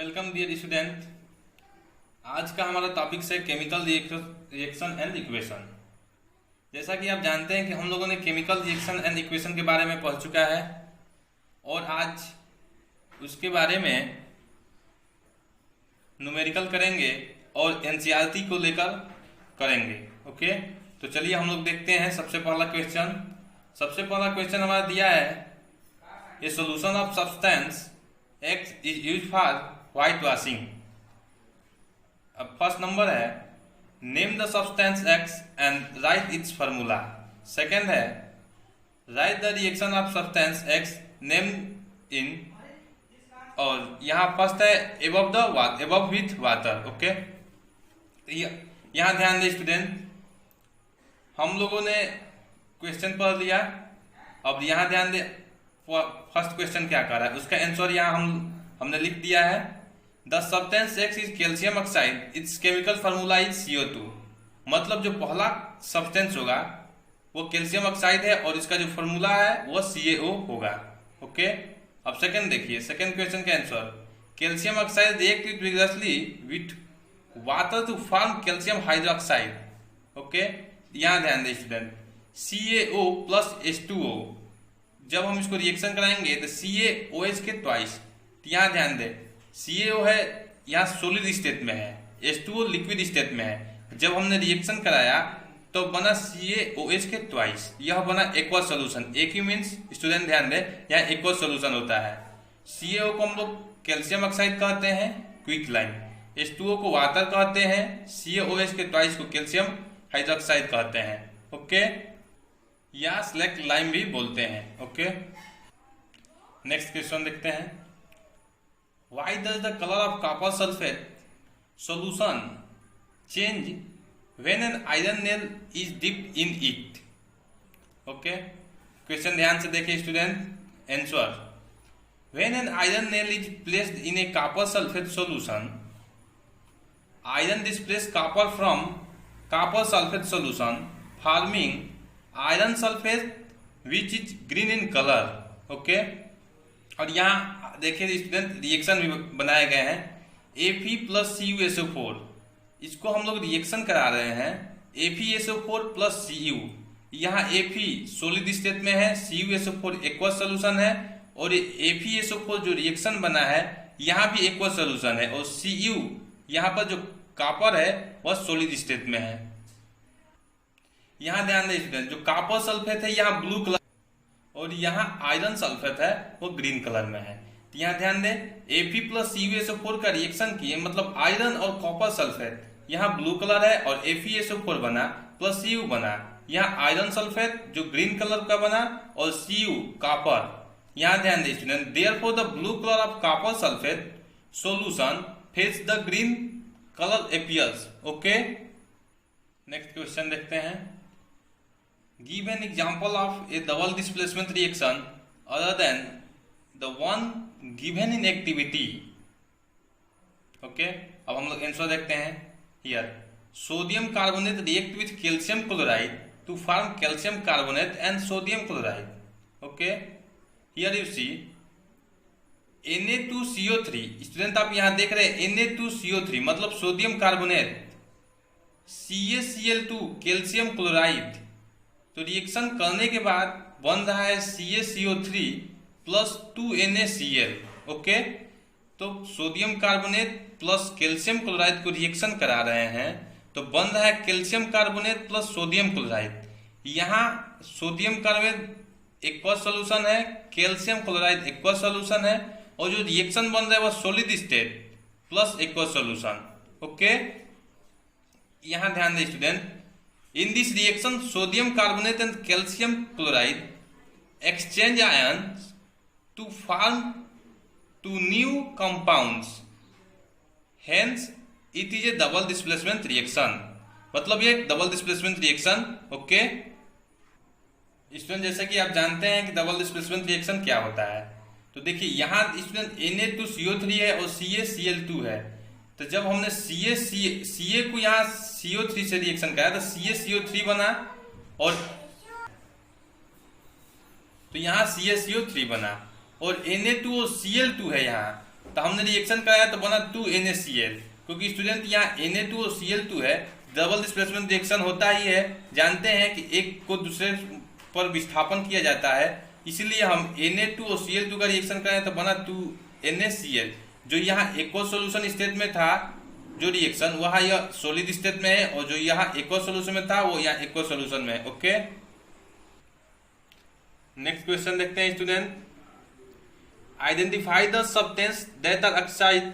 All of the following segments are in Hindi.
Welcome dear student. आज का हमारा टॉपिक है केमिकल रिएक्शन एंड इक्वेशन। जैसा कि आप जानते हैं कि हम लोगों ने केमिकल रिएक्शन एंड इक्वेशन के बारे में पढ़ चुका है और आज उसके बारे में न्यूमेरिकल करेंगे और एनसीईआरटी को लेकर करेंगे। ओके, तो चलिए हम लोग देखते हैं। सबसे पहला क्वेश्चन हमारा दिया है, a solution of substance X is used for white washing। अब फर्स्ट नंबर है, name the substance X and write its formula. Second है, write the reaction of substance X name in, और यहाँ फर्स्ट है एबव विथ वाटर। ओके, यहाँ ध्यान दे स्टूडेंट, हम लोगों ने क्वेश्चन पढ़ लिया। अब यहाँ ध्यान दे, फर्स्ट क्वेश्चन क्या कर रहा है, उसका आंसर यहाँ हमने लिख दिया है। The substance X is calcium oxide, it's chemical formula is CO2। मतलब जो पहला सब्सटेंस होगा वो कैल्शियम ऑक्साइड है और इसका जो फार्मूला है वो CaO होगा। ओके, अब सेकंड देखिए, सेकंड क्वेश्चन का answer, calcium oxide react vigorously with water to form calcium hydroxide. Okay, यहाँ ध्यान दें स्टूडेंट, CaO प्लस H2O, जब हम इसको रिएक्शन कराएंगे तो CaOH के ट्वाइस। यहाँ ध्यान दे, CaO है यहाँ सॉलिड स्टेट में है, H2O लिक्विड स्टेट में है। जब हमने रिएक्शन कराया तो बना CaOH के ट्वाइस, यह बना एक्वा सोल्यूशन। एक ही मीन्स स्टूडेंट ध्यान दे, यहाँ एक्वा सोल्यूशन होता है। CaO को हम लोग कैल्शियम ऑक्साइड कहते हैं, क्विक लाइम। H2O को वाटर कहते हैं, CaOH के ट्वाइस को कैल्शियम हाइड्रोक्साइड कहते हैं। ओके, या स्लैक लाइम भी बोलते हैं। ओके, नेक्स्ट क्वेश्चन देखते हैं, why does the colour of copper sulphate solution change when an iron nail is dipped in it. Okay, question ध्यान से देखिए student. Answer, when an iron nail is placed in A copper sulphate solution, iron displace copper from copper sulphate solution forming iron sulphate which is green in colour. Okay, और यहाँ देखिए स्टूडेंट, रिएक्शन भी बनाए गए हैं, Fe प्लस CuSO4। इसको हम लोग रिएक्शन करा रहे हैं, FeSO4 प्लस Cu। यहाँ Fe सॉलिड स्टेट में है, CuSO4 एक्वा सोल्यूशन है, और FeSO4 जो रिएक्शन बना है यहाँ भी एक्वा सोल्यूशन है, और Cu यहाँ पर जो कॉपर है वह सॉलिड स्टेट में है। यहाँ ध्यान दें स्टूडेंट, जो कॉपर सल्फेट है यहाँ ब्लू कलर और यहाँ आयरन सल्फेट है वो ग्रीन कलर में है। तो यहाँ ध्यान दें, Fe प्लस CuSO4 का रिएक्शन किए, मतलब आयरन और कॉपर सल्फेट, यहाँ ब्लू कलर है और FeSO4 बना प्लस Cu बना, यहाँ आयरन सल्फेट जो ग्रीन कलर का बना और Cu कॉपर। यहाँ ध्यान दें student, therefore the blue colour of copper sulphate solution face the green colour appears. Okay, next question देखते हैं, give an example of a double displacement reaction other than the one given in activity। Okay, अब हम लोग आंसर देखते हैं। Here sodium carbonate react with calcium chloride to form calcium carbonate and sodium chloride. Okay, here you see Na2CO3। Student आप यहाँ देख रहे हैं Na2CO3 मतलब sodium carbonate, CaCl2 calcium chloride. तो रिएक्शन करने के बाद बन रहा है CaCO3 प्लस 2NaCl। ओके, तो sodium carbonate plus calcium chloride को रिएक्शन करा रहे हैं तो बन रहा है calcium carbonate plus sodium chloride. यहाँ सोडियम कार्बोनेट एक्वा सोल्यूशन है, कैल्शियम क्लोराइड एक्वा सोल्यूशन है, और जो रिएक्शन बन रहा है वह solid state plus aqua solution. Okay, यहाँ ध्यान दें student, in this reaction sodium carbonate and calcium chloride exchange ions to form two new compounds, hence it is a double displacement reaction। मतलब ये double displacement reaction. Okay student, जैसे कि आप जानते हैं कि डबल डिस्प्लेसमेंट रिएक्शन क्या होता है, तो देखिए यहाँ स्टूडेंट Na2CO3 है और CaCl2 है। तो जब हमने Ca को यहाँ CO3 से रिएक्शन कराया तो CaCO3 बना, और तो यहाँ CaCO3 बना, और Na2 और Cl2 है यहाँ, तो हमने रिएक्शन कराया तो बना 2NaCl, क्योंकि स्टूडेंट यहाँ Na2 और Cl2 है, डबल डिस्प्लेसमेंट रिएक्शन होता ही है। जानते हैं कि एक को दूसरे पर विस्थापन किया जाता है, इसलिए हम Na2 और Cl2 का रिएक्शन करें तो बना 2NaCl। जो यहाँ एक्वस सॉल्यूशन स्टेट में था जो रिएक्शन, वहाँ यह सॉलिड स्टेट में है, और जो यहाँ एक्वस सॉल्यूशन में था वो यहाँ एक्वस सॉल्यूशन में है। ओके, नेक्स्ट क्वेश्चन देखते हैं student. Identify the substance that are oxide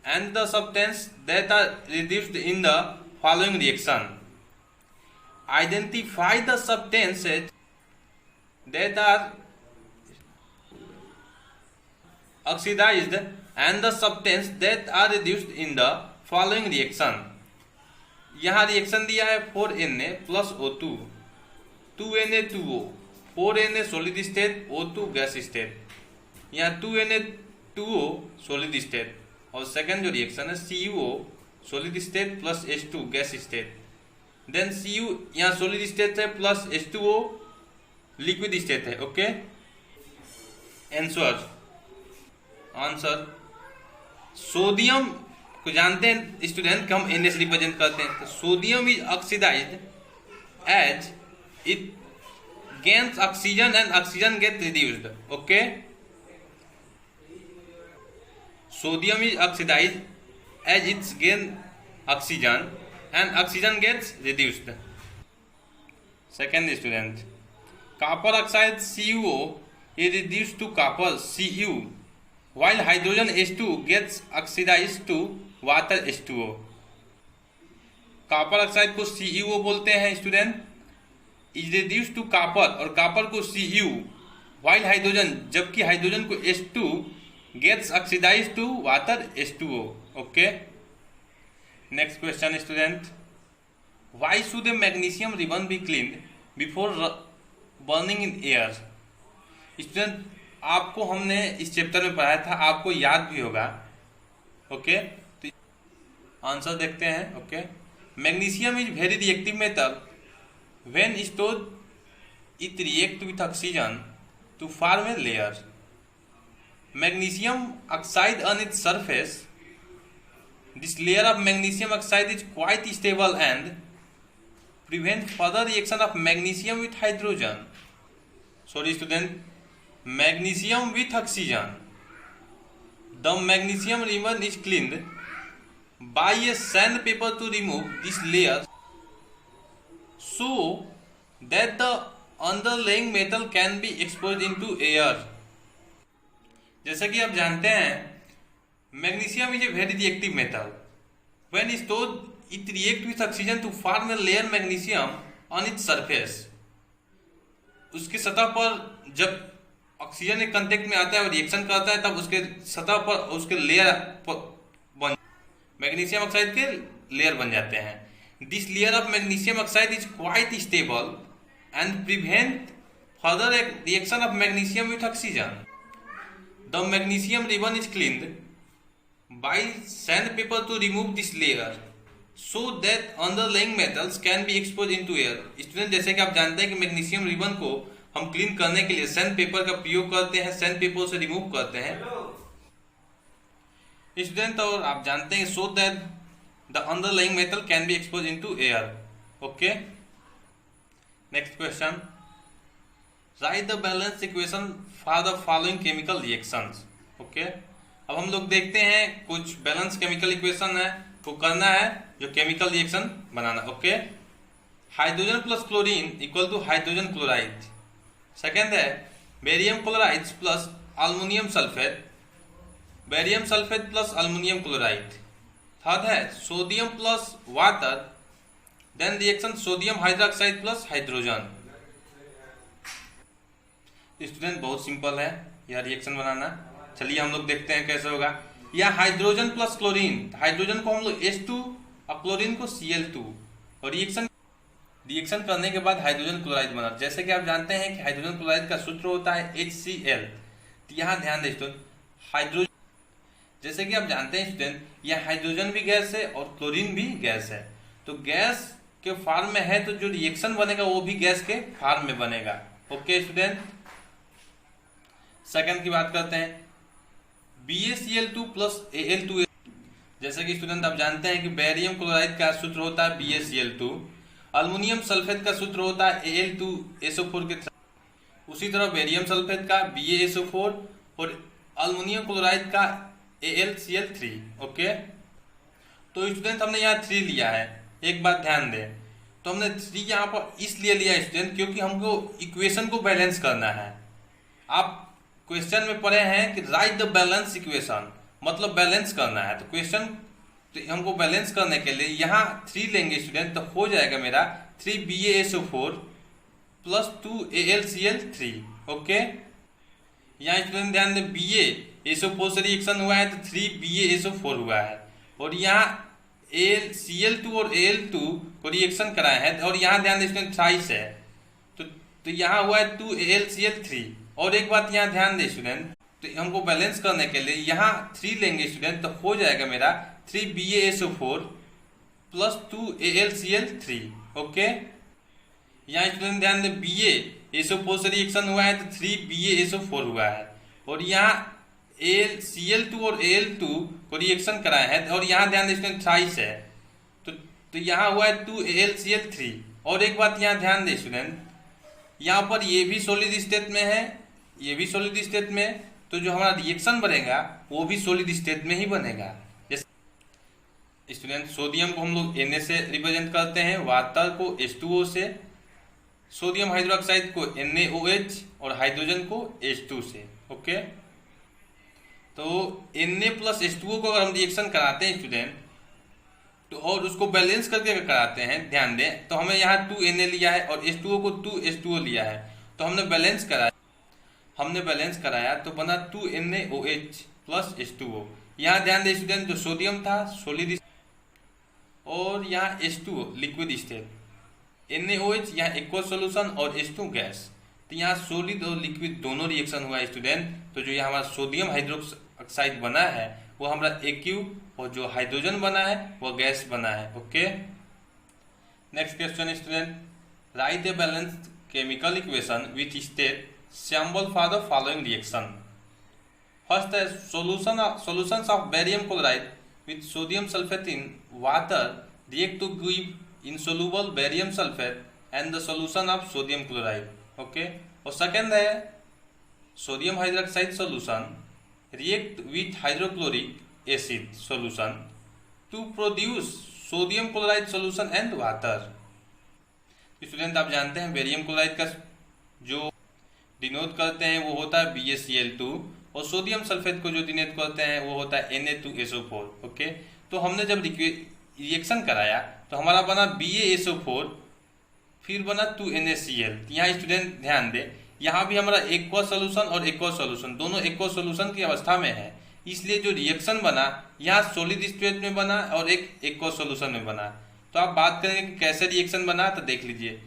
and the substance that are reduced in the following reaction. Identify the substances that are oxidized and the substance that are reduced in the following reaction. यहाँ रिएक्शन दिया है 4Na plus O2, 2Na2O, 4Na solid state, O2 gas state, यहाँ 2Na2O solid state, और सेकंड जो रिएक्शन है CuO solid state plus H2 gas state, then Cu यहाँ सॉलिड स्टेट है प्लस H2O लिक्विड स्टेट है। ओके, आंसर सोडियम को जानते हैं स्टूडेंट कि हम Na से रिप्रेजेंट करते हैं, तो sodium is oxidised as it gains oxygen and oxygen get reduced. Okay, sodium is oxidized as it gains oxygen and oxygen gets reduced. Second student, copper oxide CuO is reduced to copper Cu, while hydrogen H2 gets oxidized to water H2O. Copper oxide को CuO बोलते हैं student, is reduced to copper, और कॉपर को Cu, while हाइड्रोजन, जबकि हाइड्रोजन को H2 gets oxidized to water H2O. Okay, next question student, why should a magnesium ribbon be cleaned before burning in air? Student आपको हमने इस चैप्टर में पढ़ाया था, आपको याद भी होगा। ओके, तो आंसर देखते हैं। Okay, magnesium is very reactive metal, when stored it react with oxygen to form a layer. Magnesium oxide on its surface, this layer of magnesium oxide is quite stable and prevent further reaction of magnesium with hydrogen. Sorry student, magnesium with oxygen. The magnesium ribbon is cleaned by a sandpaper to remove this layer so that the underlying metal can be exposed into air. जैसा कि आप जानते हैं magnesium is a very reactive metal, when stored it react with oxygen to form a layer magnesium on its surface. उसकी सतह पर जब ऑक्सीजन के कांटेक्ट में आता है और रिएक्शन करता है, तब उसके सतह पर उसके लेयर बन मैग्नीशियम ऑक्साइड के लेयर बन जाते हैं। This layer of magnesium oxide is quite stable and prevent further reaction of magnesium with oxygen. The magnesium ribbon is cleaned by sandpaper to remove this layer so that underlying metals can be exposed into air. Student जैसे कि आप जानते हैं कि मैग्नीशियम रिबन को हम क्लीन करने के लिए सैंड पेपर का प्रयोग करते हैं, सैंड पेपर से रिमूव करते हैं स्टूडेंट, और आप जानते हैं so that the underlying metal can be exposed into air. Okay, next question, write the balance equation for the following chemical reactions. Okay, अब हम लोग देखते हैं कुछ बैलेंस केमिकल इक्वेशन है, को करना है जो केमिकल रिएक्शन बनाना। Okay, hydrogen plus chlorine equal to hydrogen chloride. Second है barium chloride plus aluminium sulphate, barium sulphate plus aluminium chloride. Third है sodium plus water, then reaction sodium hydroxide plus hydrogen. Student बहुत सिंपल है यह रिएक्शन बनाना। चलिए हम लोग देखते हैं कैसे होगा। या हाइड्रोजन प्लस क्लोरीन, हाइड्रोजन को हम लोग H2 और क्लोरीन को Cl2, और रिएक्शन करने के बाद हाइड्रोजन क्लोराइड बना। जैसे कि आप जानते हैं कि हाइड्रोजन क्लोराइड का सूत्र होता है HCl। तो यहाँ ध्यान दें स्टूडेंट, हाइड्रोजन, जैसे कि आप जानते हैं स्टूडेंट, यह हाइड्रोजन भी गैस है और क्लोरीन भी गैस है। तो गैस के फॉर्म में है तो जो रिएक्शन बनेगा वो भी गैस के फॉर्म में बनेगा। ओके स्टूडेंट, सेकंड की बात करते हैं। BaCl2 plus Al2। जैसे कि स्टूडेंट आप जानते हैं कि बेरियम क्लोराइड का सूत्र होता है BaCl2, अल्युमिनियम सल्फेट का सूत्र होता है Al2SO4 के। उसी तरह बेरियम सल्फेट का BaSO4 और अल्युमिनियम क्लोराइड का AlCl3। ओके, तो स्टूडेंट हमने यहाँ 3 लिया है। एक बात ध्यान दें, तो हमने 3 यहाँ पर इसलिए लिया स्टूडेंट क्योंकि हमको इक्वेशन को बैलेंस करना है। आप क्वेश्चन में पढ़े हैं कि राइट द बैलेंस इक्वेशन, मतलब बैलेंस करना है। तो क्वेश्चन तो हमको बैलेंस करने के लिए यहाँ 3 लेंगे स्टूडेंट, तो हो जाएगा मेरा 3 BaSO4 प्लस 2 AlCl3। ओके, यहाँ स्टूडेंट ध्यान दें, BaSO4 से रिएक्शन हुआ है तो 3 BaSO4 हुआ है, और यहाँ Cl2 और Al2 को रिएक्शन कराए हैं, और यहाँ ध्यान दें स्टूडेंट थ्राइस है, तो यहाँ हुआ है 2 AlCl3। और एक बात यहाँ ध्यान दें स्टूडेंट, तो हमको बैलेंस करने के लिए यहाँ 3 लेंगे स्टूडेंट, तो हो जाएगा मेरा 3 BaSO4 प्लस 2 AlCl3। ओके, यहाँ स्टूडेंट ध्यान दें, BaSO4 से रिएक्शन हुआ है तो 3 BaSO4 हुआ है, और यहाँ Cl2 और Al2 को रिएक्शन कराए हैं, और यहाँ ध्यान दें स्टूडेंट थ्राइस है, तो यहाँ हुआ है 2 AlCl3। और एक बात यहाँ ध्यान दें स्टूडेंट, यहाँ पर ये भी सॉलिड स्टेट में है, ये भी सॉलिड स्टेट में, तो जो हमारा रिएक्शन बनेगा वो भी सॉलिड स्टेट में ही बनेगा। जैसे स्टूडेंट सोडियम को हम लोग Na से रिप्रेजेंट करते हैं, वाटर को H2O से, सोडियम हाइड्रोक्साइड को NaOH और हाइड्रोजन को H2 से। ओके, तो Na प्लस H2O को अगर हम रिएक्शन कराते हैं स्टूडेंट, तो और उसको बैलेंस करके कराते हैं, ध्यान दें, तो हमें यहाँ 2 Na लिया है और H2O को 2 H2O लिया है, तो हमने बैलेंस कराया तो बना 2 NaOH प्लस H2O। यहाँ ध्यान दें स्टूडेंट, जो सोडियम था सॉलिड और यहाँ H2O लिक्विड स्टेट, NaOH यहाँ एक्वस सॉल्यूशन और H2 गैस, तो यहाँ सॉलिड और लिक्विड दोनों रिएक्शन हुआ है स्टूडेंट। तो जो यहाँ हमारा सोडियम हाइड्रोक्साइड बना है वो हमारा Aq, और जो हाइड्रोजन बना है वो गैस बना है। Okay, next question student, right a balanced chemical equation which state symbol for the following reaction. First, solutions of barium chloride with sodium sulfate in water react to give insoluble barium sulfate and the solution of sodium chloride. Okay, और second है sodium hydroxide solution react with hydrochloric acid solution to produce sodium chloride solution and water. Student आप जानते हैं बेरियम क्लोराइड का जो डिनोट करते हैं वो होता है BaCl2, और सोडियम सल्फेट को जो डिनोट करते हैं वो होता है Na2SO4। ओके, तो हमने जब रिएक्शन कराया तो हमारा बना BaSO4, फिर बना 2 NaCl। यहाँ स्टूडेंट ध्यान दे, यहाँ भी हमारा एक्वस सॉल्यूशन और एक्वस सॉल्यूशन दोनों एक्वस सॉल्यूशन की अवस्था में है, इसलिए जो रिएक्शन बना यहाँ सॉलिड स्टेट में बना और एक एक्वस सॉल्यूशन में बना। तो आप बात करेंगे कि कैसे रिएक्शन बना, तो देख लीजिए,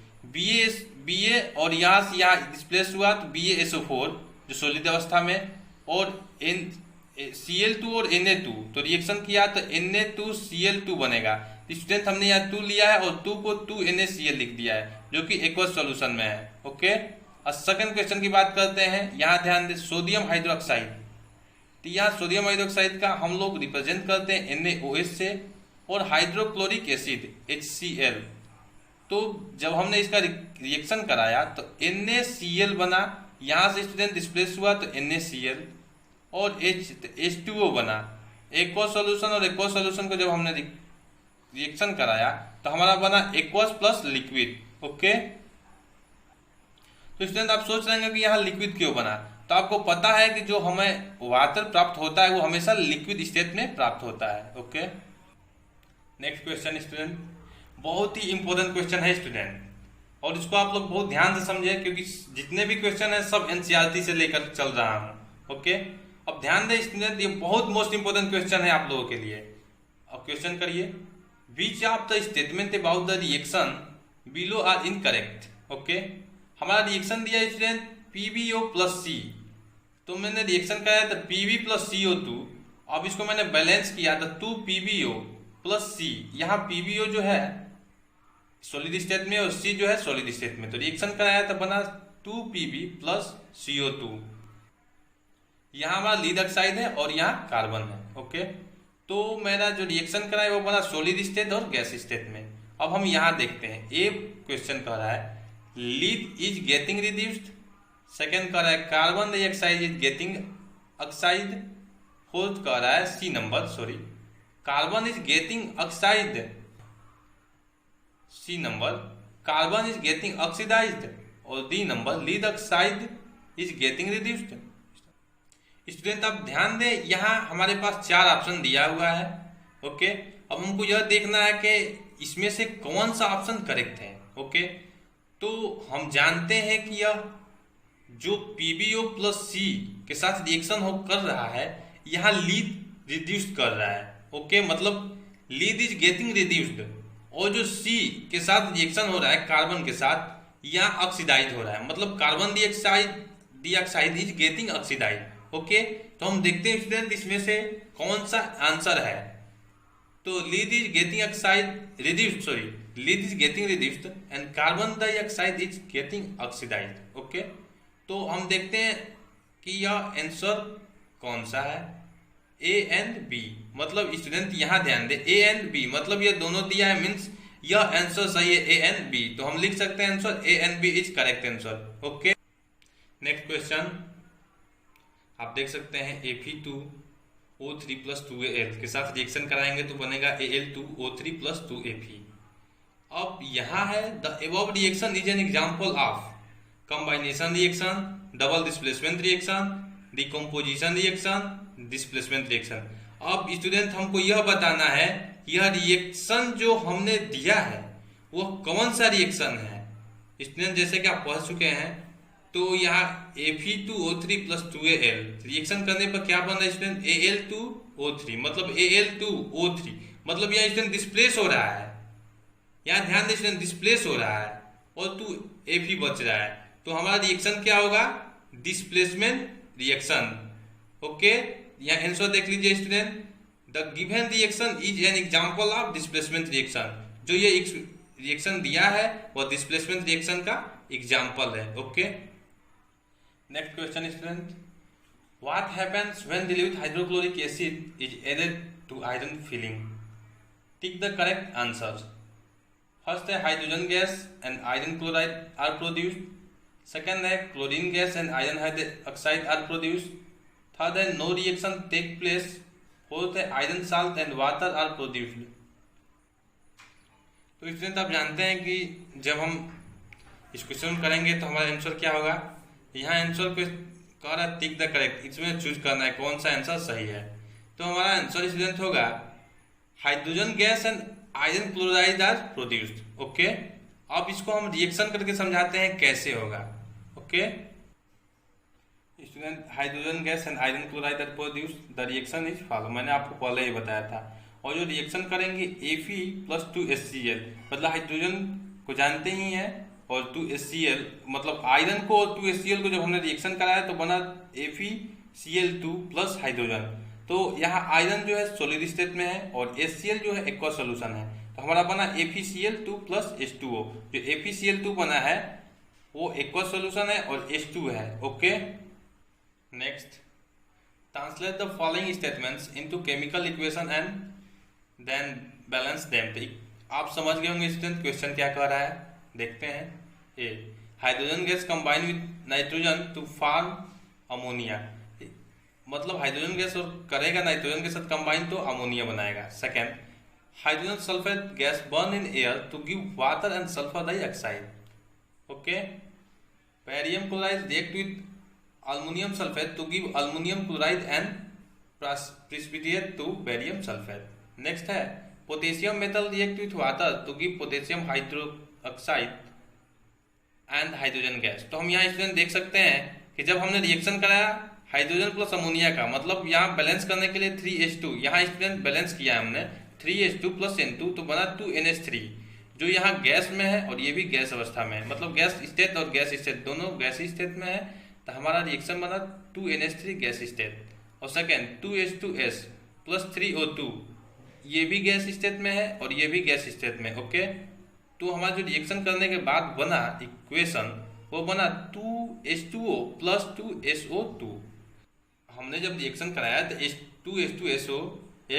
Ba और यहाँ से यहाँ डिस्प्लेस हुआ तो BaSO4 जो सॉलिड अवस्था में, और Cl2 और Na2 तो रिएक्शन किया तो Na2Cl2 बनेगा। स्टूडेंट हमने यहाँ 2 लिया है और 2 को 2 NaCl लिख दिया है जो कि एक्वस सॉल्यूशन में है। ओके, अब सेकंड क्वेश्चन की बात करते हैं। यहाँ ध्यान दें सोडियम हाइड्रोक्साइड, तो यहाँ सोडियम हाइड्रोक्साइड का हम लोग रिप्रेजेंट करते हैं NaOH से, और हाइड्रोक्लोरिक एसिड HCl। तो जब हमने इसका रिएक्शन कराया तो NaCl बना, यहाँ से स्टूडेंट डिस्प्लेस हुआ तो NaCl, और H2O बना। एक्वस सॉल्यूशन और एक्वस सॉल्यूशन को जब हमने रिएक्शन कराया तो हमारा बना एक्वस प्लस लिक्विड। ओके, तो स्टूडेंट आप सोच रहे हैं कि यहाँ लिक्विड क्यों बना, तो आपको पता है कि जो हमें वाटर प्राप्त होता है वो हमेशा लिक्विड स्टेट में प्राप्त होता है। ओके, नेक्स्ट क्वेश्चन स्टूडेंट, बहुत ही इंपॉर्टेंट क्वेश्चन है स्टूडेंट, और इसको आप लोग बहुत ध्यान से समझे क्योंकि जितने भी क्वेश्चन है सब एनसीईआरटी से लेकर चल रहा हूं। ओके, अब ध्यान दें स्टूडेंट, ये बहुत मोस्ट इंपोर्टेंट क्वेश्चन है आप लोगों के लिए। अब क्वेश्चन करिए, which of the statement about the reaction below are incorrect. Okay, हमारा रिएक्शन दिया स्टूडेंट PbO प्लस C, तो मैंने रिएक्शन कराया तो Pb प्लस CO2। अब इसको मैंने बैलेंस किया तो 2 PbO प्लस C। यहाँ PbO जो है सॉलिड स्टेट में और C जो है सॉलिड स्टेट में, तो रिएक्शन कराया तो बना 2 Pb प्लस CO2। यहाँ हमारा लीड ऑक्साइड है और यहाँ कार्बन है। ओके, तो मेरा जो रिएक्शन करा है वो बना सॉलिड स्टेट और गैस स्टेट में। अब हम यहाँ देखते हैं, ए क्वेश्चन कह रहा है lead is getting reduced, second कह रहा है carbon dioxide is getting oxide, fourth कह रहा है C number carbon is getting oxide, C number carbon is getting oxidised, और D number lead oxide is getting reduced. Student आप ध्यान दें, यहाँ हमारे पास 4 ऑप्शन दिया हुआ है। ओके, अब हमको यह देखना है कि इसमें से कौन सा ऑप्शन करेक्ट है। ओके, तो हम जानते हैं कि यह जो PbO प्लस C के साथ रिएक्शन हो कर रहा है, यहाँ लीड रिड्यूस कर रहा है। ओके, मतलब लीड इज गेटिंग रिड्यूस्ड, और जो C के साथ रिएक्शन हो रहा है कार्बन के साथ, यहाँ ऑक्सीडाइज हो रहा है, मतलब carbon dioxide is getting oxidise. Okay, तो हम देखते हैं स्टूडेंट इसमें से कौन सा आंसर है। तो lead is getting oxide reduced, lead is getting reduced and carbon dioxide is getting oxidised. Okay, तो हम देखते हैं कि यह आंसर कौन सा है, ए एंड बी। मतलब स्टूडेंट यहाँ ध्यान दे, ए एंड बी मतलब ये दोनों दिया है, मीन्स यह आंसर सही है, ए एंड बी। तो हम लिख सकते हैं answer A and B is correct answer. Okay, next question आप देख सकते हैं Fe2O3 प्लस 2Al के साथ रिएक्शन कराएंगे तो बनेगा Al2O3 प्लस 2Fe। अब यहाँ है the above reaction is an example of कंबाइनेशन reaction, double displacement reaction, decomposition reaction, displacement reaction. अब स्टूडेंट हमको यह बताना है यह रिएक्शन जो हमने दिया है वो कौन सा रिएक्शन है। स्टूडेंट जैसे कि आप पढ़ चुके हैं, तो यहाँ Fe2O3 प्लस 2Al रिएक्शन करने पर क्या बन रहा है स्टूडेंट, Al2O3, मतलब Al2O3 मतलब यह स्टूडेंट डिस्प्लेस हो रहा है। यहाँ ध्यान दें स्टूडेंट, डिस्प्लेस हो रहा है और 2Fe बच रहा है, तो हमारा रिएक्शन क्या होगा, डिस्प्लेसमेंट रिएक्शन। ओके, यहाँ आंसर देख लीजिए student, the given reaction is an example of displacement reaction. जो ये रिएक्शन दिया है वो डिस्प्लेसमेंट रिएक्शन का एग्जांपल है। Okay, next question student, what happens when dilute hydrochloric acid is added to iron filing, tick the correct answer. First है hydrogen gas and iron chloride are produced, second है chlorine gas and iron hydroxide are produced, third है no reaction take place, fourth है iron salt and water are produced. तो स्टूडेंट आप जानते हैं कि जब हम इस क्वेश्चन करेंगे तो हमारा आंसर क्या होगा, यहाँ आंसर पे कह रहा है टिक द करेक्ट, इसमें चूज करना है कौन सा आंसर सही है। तो हमारा आंसर स्टूडेंट होगा hydrogen gas and iron chloride are produced. Okay, अब इसको हम रिएक्शन करके समझाते हैं कैसे होगा। Okay student, hydrogen gas and iron chloride are produced, the reaction is follow, मैंने आपको पहले ही बताया था। और जो रिएक्शन करेंगे Fe प्लस 2HCl, मतलब हाइड्रोजन को जानते ही हैं और 2HCl मतलब आयरन को और 2HCl को जब हमने रिएक्शन कराया तो बना FeCl2 प्लस हाइड्रोजन। तो यहाँ आयरन जो है सॉलिड स्टेट में है और HCl जो है एक्वा सोल्यूशन है, तो हमारा बना FeCl2 प्लस H2O। जो FeCl2 बना है वो एक्वा सोल्यूशन है और H2 है। Okay, next, translate the following statements into chemical equation and then balance them. आप समझ गए होंगे स्टूडेंट क्वेश्चन क्या कह रहा है, देखते हैं। A, hydrogen gas combine with nitrogen to form ammonia, मतलब हाइड्रोजन गैस और करेगा नाइट्रोजन के साथ कंबाइन तो अमोनिया बनाएगा। Second, hydrogen sulphate gas burn in air to give water and sulphur dioxide. Okay, barium chloride react with aluminium sulphate to give aluminium chloride and precipitate to barium sulfate. Next है potassium metal react with water to give potassium hydroxide and hydrogen gas. तो हम यहाँ स्टूडेंट देख सकते हैं कि जब हमने रिएक्शन कराया हाइड्रोजन प्लस अमोनिया का, मतलब यहाँ बैलेंस करने के लिए 3H2, यहाँ स्टूडेंट बैलेंस किया है हमने 3H2 प्लस N2 तो बना 2NH3, जो यहाँ गैस में है और ये भी गैस अवस्था में है, मतलब गैस स्टेट और गैस स्टेट दोनों गैस स्टेट में है, तो हमारा रिएक्शन बना 2NH3 गैस स्टेट। और सेकेंड 2H2S प्लस 3O2 ये भी गैस स्टेट में है और ये भी गैस स्टेट में। ओके, तो हमारा जो रिएक्शन करने के बाद बना इक्वेशन वो बना 2H2O प्लस 2SO2। हम हमने जब रिएक्शन कराया तो H2SO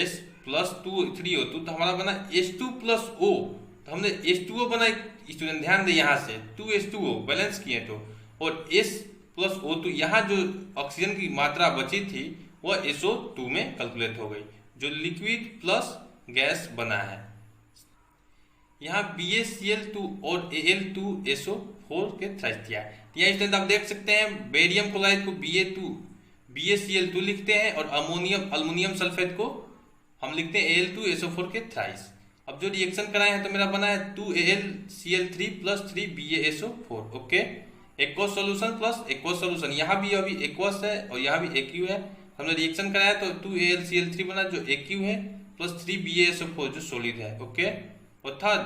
S प्लस 2 3O2 तो हमारा बना H2 प्लस O, तो हमने H2O बना, स्टूडेंट ध्यान दे यहाँ से 2H2O बैलेंस किए तो, और S प्लस O, तो यहाँ जो ऑक्सीजन की मात्रा बची थी वह SO2 में कैलकुलेट हो गई, जो लिक्विड प्लस गैस बना है। यहाँ BaCl2 और Al2SO4 के थ्राइस दिया है। यहाँ स्टूडेंट आप देख सकते हैं बेरियम क्लोराइड को BaCl2 लिखते हैं और अमोनियम सल्फेट को हम लिखते हैं Al2SO4 के थ्राइस। अब जो रिएक्शन कराए हैं तो मेरा बना है 2AlCl3 plus 3BaSO4। Okay, aqueous solution plus aqueous solution, यहाँ भी अभी एक्वस है और यहाँ भी एक्यू है। हमने रिएक्शन कराया तो 2AlCl3 बना जो एक्यू है प्लस 3BaSO4 जो सॉलिड है। ओके, और थर्ड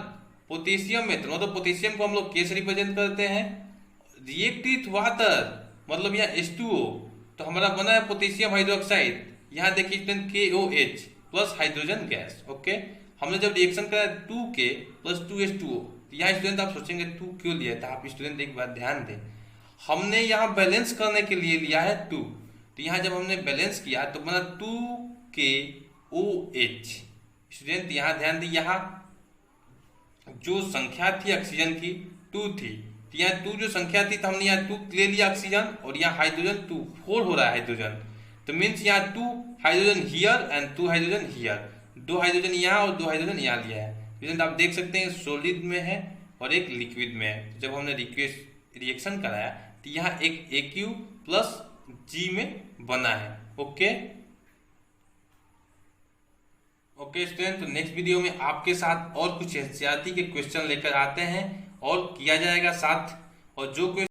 पोटेशियम मेथड, मतलब पोटेशियम को हम लोग कैसे रिप्रेजेंट करते हैं, रिएक्ट विथ वाटर, मतलब यहाँ H2O, तो हमारा बना है पोटेशियम हाइड्रोक्साइड, यहाँ देखिए KOH plus hydrogen gas. Okay, हमने जब रिएक्शन कराया 2K प्लस 2H2O, तो यहाँ स्टूडेंट आप सोचेंगे 2 क्यों लिया था, आप स्टूडेंट एक बात ध्यान दें, हमने यहाँ बैलेंस करने के लिए लिया है 2, तो यहाँ जब हमने बैलेंस किया तो बना 2KOH। स्टूडेंट यहाँ ध्यान दें, यहाँ जो संख्या थी ऑक्सीजन की 2 थी, तो यहाँ 2 जो संख्या थी तो हमने यहाँ 2 ले लिया ऑक्सीजन, और यहाँ हाइड्रोजन 2 4 हो रहा है हाइड्रोजन, तो मीन्स यहाँ 2 hydrogen here and 2 hydrogen here, 2 hydrogen यहाँ और 2 हाइड्रोजन यहाँ लिया है। स्टूडेंट आप देख सकते हैं सॉलिड में है और एक लिक्विड में है। जब हमने रिएक्शन कराया तो यहाँ एक AQ प्लस G में बना है। ओके ओके स्टूडेंट, तो नेक्स्ट वीडियो में आपके साथ और कुछ एनसीईआरटी के क्वेश्चन लेकर आते हैं और किया जाएगा साथ, और जो